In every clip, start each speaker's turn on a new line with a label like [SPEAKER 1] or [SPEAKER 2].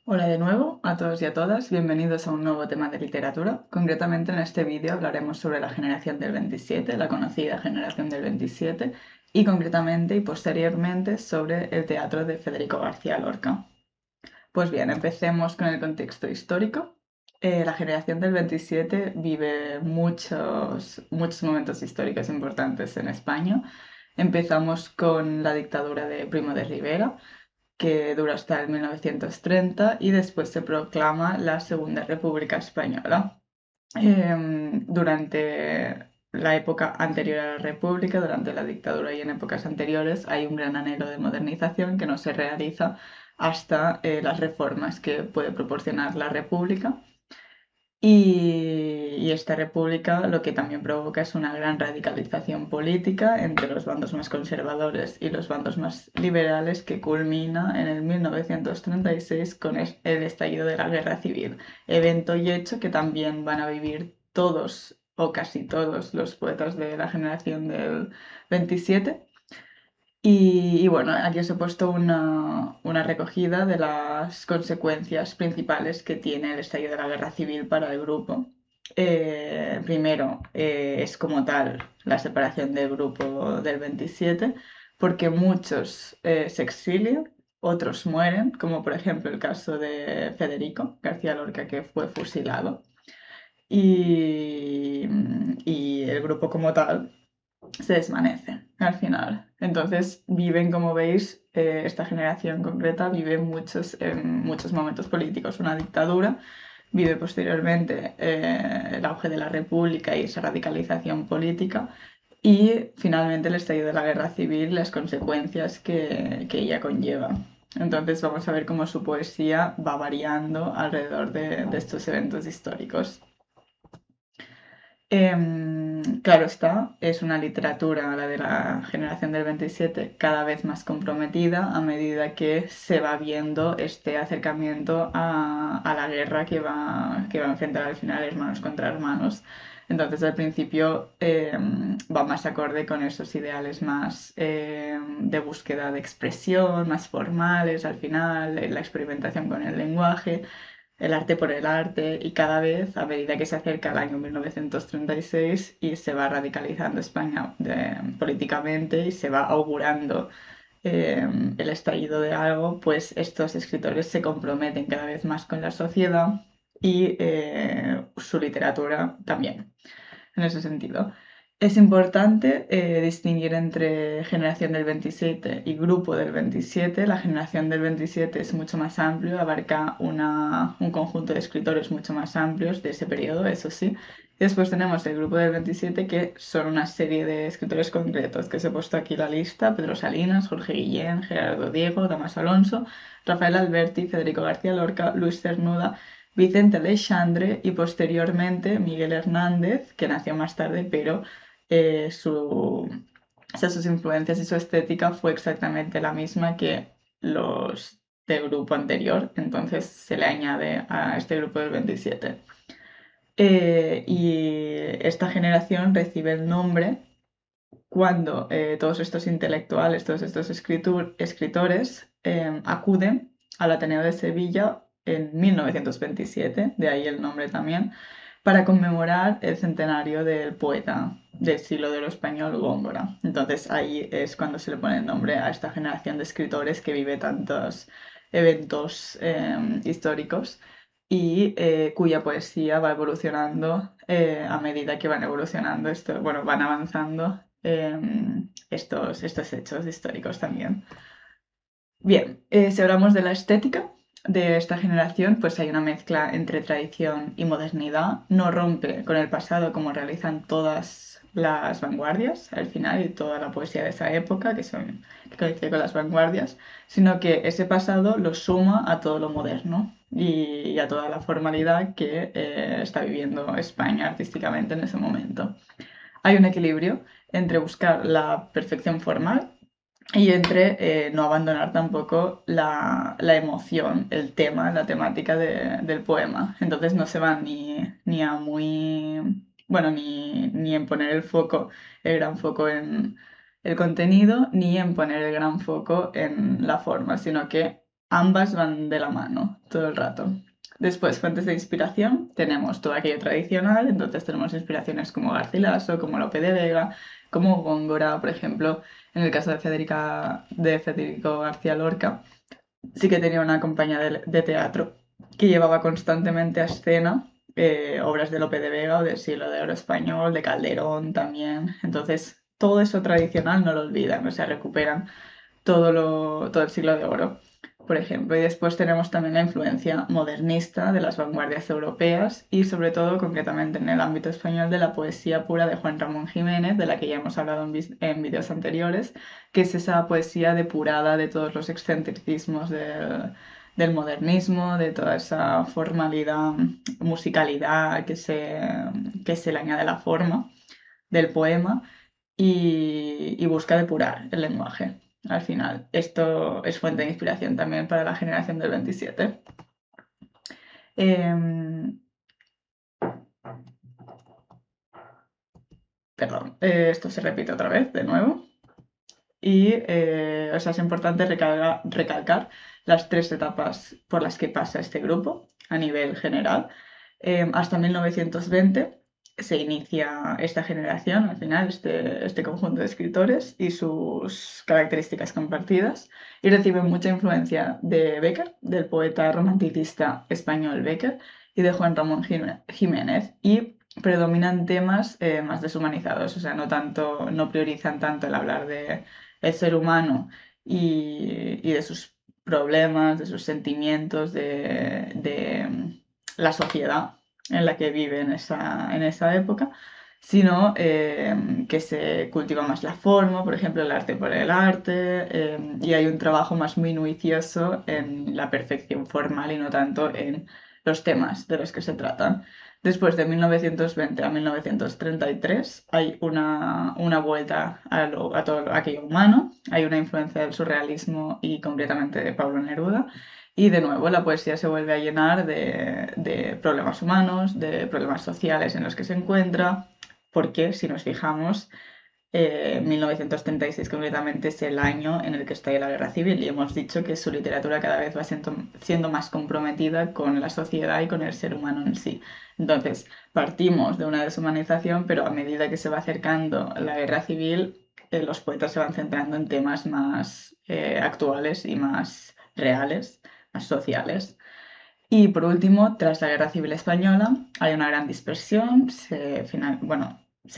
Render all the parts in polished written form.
[SPEAKER 1] Hola de nuevo a todos y a todas, bienvenidos a un nuevo tema de literatura. Concretamente en este vídeo hablaremos sobre la generación del 27, la conocida generación del 27, y concretamente y posteriormente sobre el teatro de Federico García Lorca. Pues bien, empecemos con el contexto histórico. La generación del 27 vive muchos momentos históricos importantes en España. Empezamos con la dictadura de Primo de Rivera, que dura hasta el 1930 y después se proclama la Segunda República Española. Durante la época anterior a la República, durante la dictadura y en épocas anteriores, hay un gran anhelo de modernización que no se realiza hasta las reformas que puede proporcionar la República. Y esta república lo que también provoca es una gran radicalización política entre los bandos más conservadores y los bandos más liberales, que culmina en el 1936 con el estallido de la Guerra Civil, evento y hecho que también van a vivir todos o casi todos los poetas de la generación del 27. Y bueno, aquí os he puesto una recogida de las consecuencias principales que tiene el estallido de la guerra civil para el grupo. Primero, es como tal la separación del grupo del 27, porque muchos se exilian, otros mueren, como por ejemplo el caso de Federico García Lorca, que fue fusilado. Y el grupo como tal se desvanece al final. Entonces viven, como veis, esta generación concreta vive muchos momentos políticos. Una dictadura, vive posteriormente el auge de la República y esa radicalización política, y finalmente el estallido de la guerra civil, las consecuencias que ella conlleva. Entonces vamos a ver cómo su poesía va variando alrededor de estos eventos históricos. Claro está, es una literatura, la de la generación del 27, cada vez más comprometida a medida que se va viendo este acercamiento a la guerra que va a enfrentar al final hermanos contra hermanos. Entonces al principio va más acorde con esos ideales más de búsqueda de expresión, más formales al final, la experimentación con el lenguaje, el arte por el arte, y cada vez, a medida que se acerca el año 1936 y se va radicalizando España políticamente y se va augurando el estallido de algo, pues estos escritores se comprometen cada vez más con la sociedad y su literatura también, en ese sentido. Es importante distinguir entre generación del 27 y grupo del 27. La generación del 27 es mucho más amplio, abarca un conjunto de escritores mucho más amplios de ese periodo, eso sí. Y después tenemos el grupo del 27, que son una serie de escritores concretos, que os he puesto aquí la lista: Pedro Salinas, Jorge Guillén, Gerardo Diego, Damaso Alonso, Rafael Alberti, Federico García Lorca, Luis Cernuda, Vicente Aleixandre y posteriormente Miguel Hernández, que nació más tarde, pero eh, su, sus influencias y su estética fue exactamente la misma que los del grupo anterior, entonces se le añade a este grupo del 27. Y esta generación recibe el nombre cuando todos estos intelectuales, todos estos escritores acuden al Ateneo de Sevilla en 1927, de ahí el nombre también, para conmemorar el centenario del poeta del siglo de oro español, Góngora. Entonces ahí es cuando se le pone el nombre a esta generación de escritores que vive tantos eventos históricos y cuya poesía va evolucionando a medida que van evolucionando bueno, van avanzando estos hechos históricos también. Bien, si hablamos de la estética de esta generación, pues hay una mezcla entre tradición y modernidad. No rompe con el pasado como realizan todas las vanguardias al final, y toda la poesía de esa época, que coincide con las vanguardias, sino que ese pasado lo suma a todo lo moderno y a toda la formalidad que está viviendo España artísticamente en ese momento. Hay un equilibrio entre buscar la perfección formal y entre no abandonar tampoco la emoción, el tema, la temática del poema. Entonces no se van ni a muy, bueno, ni en poner el gran foco en el contenido, ni en poner el gran foco en la forma, sino que ambas van de la mano todo el rato. Después, fuentes de inspiración, tenemos todo aquello tradicional, entonces tenemos inspiraciones como Garcilaso, como Lope de Vega, como Góngora, por ejemplo, en el caso de Federico García Lorca, sí que tenía una compañía de teatro que llevaba constantemente a escena obras de Lope de Vega o del Siglo de Oro Español, de Calderón también. Entonces, todo eso tradicional no lo olvidan, o sea, recuperan todo el Siglo de Oro, por ejemplo. Y después tenemos también la influencia modernista de las vanguardias europeas y sobre todo, concretamente en el ámbito español, de la poesía pura de Juan Ramón Jiménez, de la que ya hemos hablado en vídeos anteriores, que es esa poesía depurada de todos los excentricismos del modernismo, de toda esa formalidad, musicalidad que se le añade a la forma del poema y busca depurar el lenguaje. Al final, esto es fuente de inspiración también para la generación del 27. Perdón, esto se repite otra vez, de nuevo. Y o sea, es importante recalcar las tres etapas por las que pasa este grupo a nivel general. Hasta 1920 se inicia esta generación, al final, este conjunto de escritores y sus características compartidas, y reciben mucha influencia de Bécquer, del poeta romanticista español Bécquer, y de Juan Ramón Jiménez, y predominan temas más deshumanizados, o sea, no priorizan tanto el hablar de el ser humano y de sus problemas, de sus sentimientos, de la sociedad en la que vive en esa época, sino que se cultiva más la forma, por ejemplo, el arte por el arte, y hay un trabajo más minucioso en la perfección formal y no tanto en los temas de los que se tratan. Después de 1920 a 1933 hay una vuelta a todo aquello humano, hay una influencia del surrealismo y concretamente de Pablo Neruda, y de nuevo la poesía se vuelve a llenar de problemas humanos, de problemas sociales en los que se encuentra, porque si nos fijamos, 1936 concretamente es el año en el que estalla la Guerra Civil y hemos dicho que su literatura cada vez va siendo más comprometida con la sociedad y con el ser humano en sí. Entonces, partimos de una deshumanización, pero a medida que se va acercando la Guerra Civil, los poetas se van centrando en temas más actuales y más reales, más sociales. Y por último, tras la Guerra Civil Española, hay una gran dispersión, se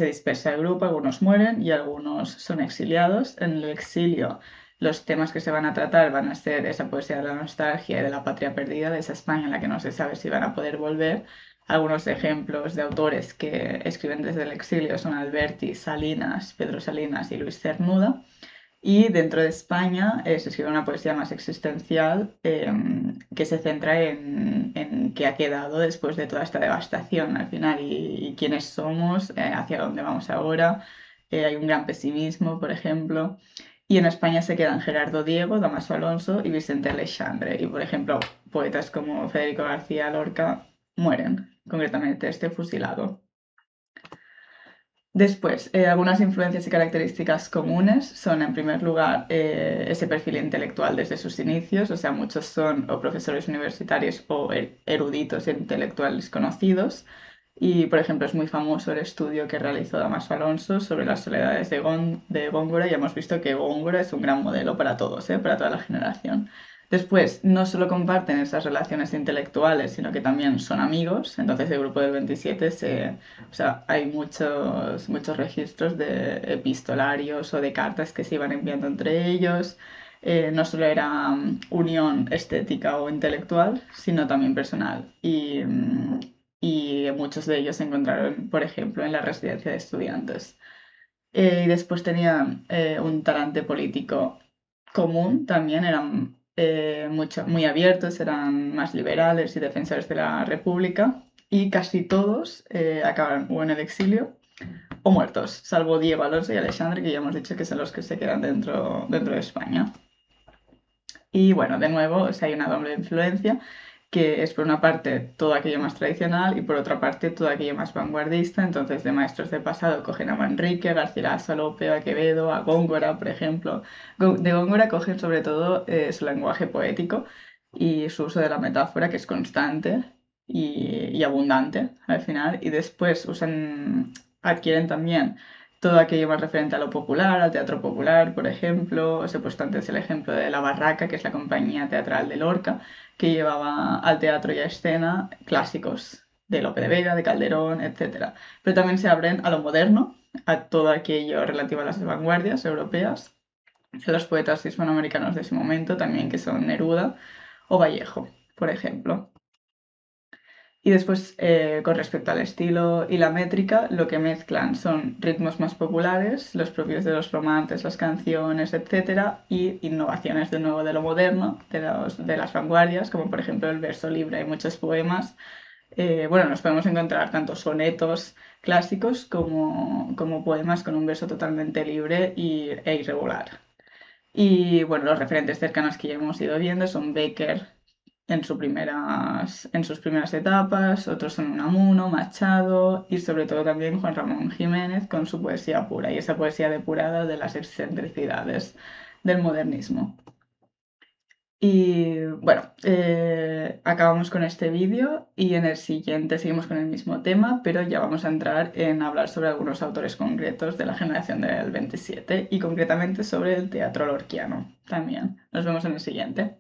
[SPEAKER 1] dispersa el grupo, algunos mueren y algunos son exiliados. En el exilio, los temas que se van a tratar van a ser esa poesía de la nostalgia y de la patria perdida, de esa España en la que no se sabe si van a poder volver. Algunos ejemplos de autores que escriben desde el exilio son Alberti, Salinas, Pedro Salinas y Luis Cernuda. Y dentro de España se escribe una poesía más existencial que se centra en qué ha quedado después de toda esta devastación al final y quiénes somos, hacia dónde vamos ahora. Hay un gran pesimismo, por ejemplo. Y en España se quedan Gerardo Diego, Damaso Alonso y Vicente Aleixandre. Y, por ejemplo, poetas como Federico García Lorca mueren, concretamente este fusilado. Después, algunas influencias y características comunes son, en primer lugar, ese perfil intelectual desde sus inicios, o sea, muchos son o profesores universitarios o eruditos e intelectuales conocidos. Y, por ejemplo, es muy famoso el estudio que realizó Damaso Alonso sobre las soledades de Góngora, y hemos visto que Góngora es un gran modelo para todos, para toda la generación. Después, no solo comparten esas relaciones intelectuales, sino que también son amigos. Entonces, el grupo del 27 o sea, hay muchos registros de epistolarios o de cartas que se iban enviando entre ellos. No solo era unión estética o intelectual, sino también personal. Y muchos de ellos se encontraron, por ejemplo, en la residencia de estudiantes. Y después tenían un talante político común, también eran muy abiertos, eran más liberales y defensores de la República, y casi todos acabaron o en el exilio o muertos, salvo Diego Alonso y Alexandre, que ya hemos dicho que son los que se quedan dentro de España. Y bueno, de nuevo, o sea, hay una doble influencia que es por una parte todo aquello más tradicional y por otra parte todo aquello más vanguardista. Entonces, de maestros del pasado cogen a Manrique, a Garcilaso, a Lope, a Quevedo, a Góngora, por ejemplo. De Góngora cogen sobre todo su lenguaje poético y su uso de la metáfora, que es constante y abundante al final, y después adquieren también todo aquello más referente a lo popular, al teatro popular, por ejemplo. Os he puesto antes el ejemplo de La Barraca, que es la compañía teatral de Lorca, que llevaba al teatro y a escena clásicos de Lope de Vega, de Calderón, etc. Pero también se abren a lo moderno, a todo aquello relativo a las vanguardias europeas, de los poetas hispanoamericanos de ese momento también, que son Neruda o Vallejo, por ejemplo. Y después, con respecto al estilo y la métrica, lo que mezclan son ritmos más populares, los propios de los romances, las canciones, etc., y innovaciones de nuevo de lo moderno, de las vanguardias, como por ejemplo el verso libre. Hay muchos poemas. Bueno, nos podemos encontrar tanto sonetos clásicos como poemas con un verso totalmente libre e irregular. Y bueno, los referentes cercanos que ya hemos ido viendo son Bécquer en sus primeras etapas, otros son Unamuno, Machado y sobre todo también Juan Ramón Jiménez con su poesía pura y esa poesía depurada de las excentricidades del modernismo. Y bueno, acabamos con este vídeo y en el siguiente seguimos con el mismo tema, pero ya vamos a entrar en hablar sobre algunos autores concretos de la generación del 27 y concretamente sobre el teatro lorquiano también. Nos vemos en el siguiente.